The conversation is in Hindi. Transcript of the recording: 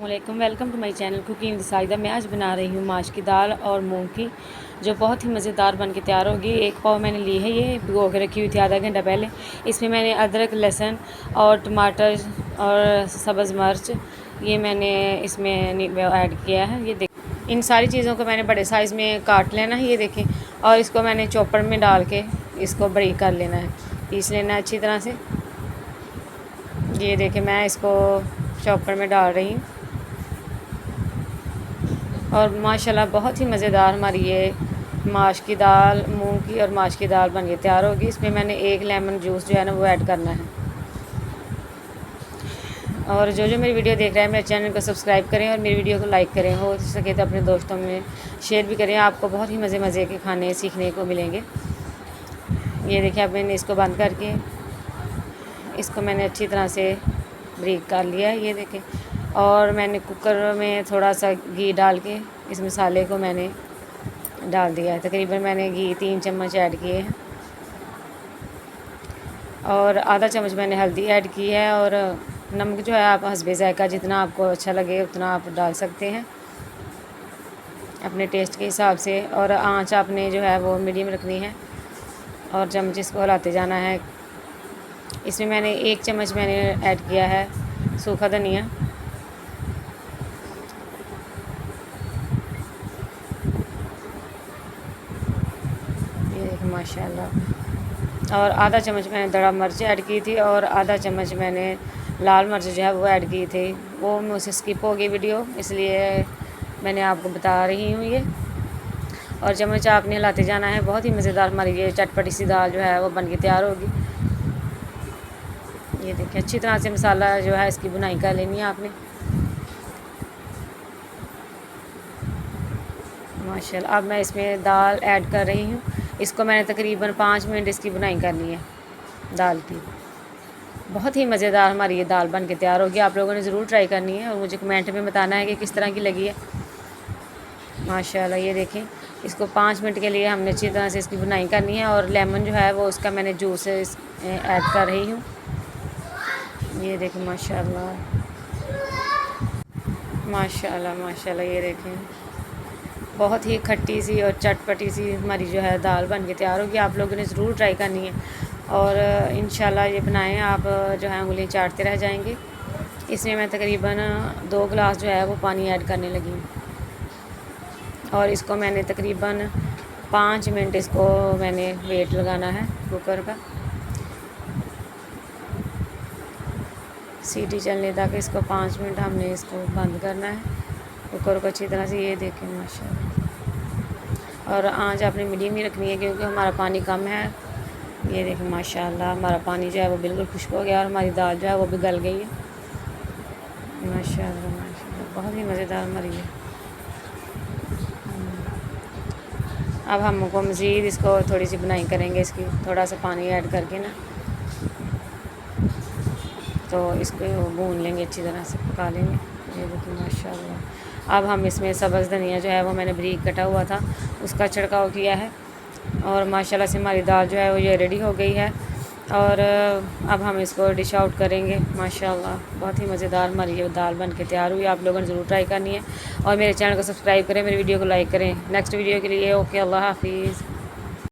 अस्सलामुअलैकुम, welcome to my channel cooking with Sahida. मैं आज बना रही हूँ माश की दाल और मूंग की, जो बहुत ही मज़ेदार बन के तैयार होगी। एक पाव मैंने ली है, ये भिगो के रखी हुई थी आधा घंटा पहले। इसमें मैंने अदरक, लहसुन और टमाटर और सब्ज़ मिर्च ये मैंने इसमें ऐड किया है। ये देख, इन सारी चीज़ों को मैंने बड़े साइज़ में काट लेना है, ये देखें। और इसको मैंने चॉपर में डाल के इसको बरीक कर लेना है, पीस लेना है अच्छी तरह से। ये देखें, मैं इसको चॉपर में डाल रही हूँ और माशाल्लाह बहुत ही मज़ेदार हमारी ये माश की दाल, मूंग की और माश की दाल बन के तैयार होगी। इसमें मैंने एक लेमन जूस जो है ना वो ऐड करना है। और जो मेरी वीडियो देख रहे हैं मेरे चैनल को सब्सक्राइब करें और मेरी वीडियो को लाइक करें, हो सके तो अपने दोस्तों में शेयर भी करें। आपको बहुत ही मज़े के खाने सीखने को मिलेंगे। ये देखिए, अब मैंने इसको बंद करके इसको मैंने अच्छी तरह से ब्रेक कर लिया है, ये देखें। और मैंने कुकर में थोड़ा सा घी डाल के इस मसाले को मैंने डाल दिया है। तकरीबन मैंने घी 3 चम्मच ऐड किए हैं और आधा चम्मच मैंने हल्दी ऐड की है। और नमक जो है आप हस्बे ज़ायका, जितना आपको अच्छा लगे उतना आप डाल सकते हैं अपने टेस्ट के हिसाब से। और आँच आपने जो है वो मीडियम रखनी है और चम्मच इसको हिलाते जाना है। इसमें मैंने 1 चम्मच मैंने ऐड किया है सूखा धनिया। ये देखिए माशाल्लाह। और आधा चम्मच मैंने दड़ा मिर्च ऐड की थी और आधा चम्मच मैंने लाल मिर्च जो है वो ऐड की थी। वो मुझसे स्किप हो गई वीडियो, इसलिए मैंने आपको बता रही हूँ ये। और चम्मच आपने हिलाते जाना है। बहुत ही मज़ेदार हमारी ये चटपटी सी दाल जो है वो बन के तैयार होगी। ये देखिए, अच्छी तरह से मसाला जो है इसकी बुनाई कर लेनी है आपने। माशाल्लाह, अब मैं इसमें दाल ऐड कर रही हूँ। इसको मैंने तकरीबन 5 मिनट इसकी बुनाई करनी है दाल की। बहुत ही मज़ेदार हमारी ये दाल बन के तैयार होगी। आप लोगों ने ज़रूर ट्राई करनी है और मुझे कमेंट में बताना है कि किस तरह की लगी है। माशाल्लाह, ये देखें, इसको 5 मिनट के लिए हमने अच्छी तरह से इसकी बुनाई करनी है। और लेमन जो है वो उसका मैंने जूस ऐड कर रही हूँ। ये देखें माशाल्लाह माशाल्लाह माशाल्लाह, ये देखें, बहुत ही खट्टी सी और चटपटी सी हमारी जो है दाल बन के तैयार होगी। आप लोगों ने ज़रूर ट्राई करनी है और इंशाल्लाह ये बनाएं आप, जो है उंगली चाटते रह जाएंगे। इसमें मैं तकरीबन 2 गिलास जो है वो पानी ऐड करने लगी हूँ और इसको मैंने तकरीबन 5 मिनट इसको मैंने वेट लगाना है कुकर का, सीटी चलने तक। इसको 5 मिनट हमने इसको बंद करना है कुकर को अच्छी तरह से। ये देखें माशाल्लाह। और आँच आपने मीडियम ही रखनी है क्योंकि हमारा पानी कम है। ये देखें माशाल्लाह, हमारा पानी जो है वो बिल्कुल खुश्क हो गया और हमारी दाल जो है वो भी गल गई है। माशाल्लाह माशाल्लाह, बहुत ही मज़ेदार हमारी है। अब हमको मज़ीद इसको थोड़ी सी बुनाई करेंगे इसकी, थोड़ा सा पानी ऐड करके ना, तो इसको भून लेंगे अच्छी तरह से, पका लेंगे। ये देखिए माशाल्लाह। अब हम इसमें सब्ज़ धनिया जो है वो मैंने बारीक कटा हुआ था उसका छिड़काव किया है और माशाल्लाह से हमारी दाल जो है वो ये रेडी हो गई है। और अब हम इसको डिश आउट करेंगे। माशाल्लाह, बहुत ही मज़ेदार हमारी ये दाल बन के तैयार हुई। आप लोगों ने ज़रूर ट्राई करनी है और मेरे चैनल को सब्सक्राइब करें, मेरी वीडियो को लाइक करें। नेक्स्ट वीडियो के लिए ओके, अल्लाह हाफिज़।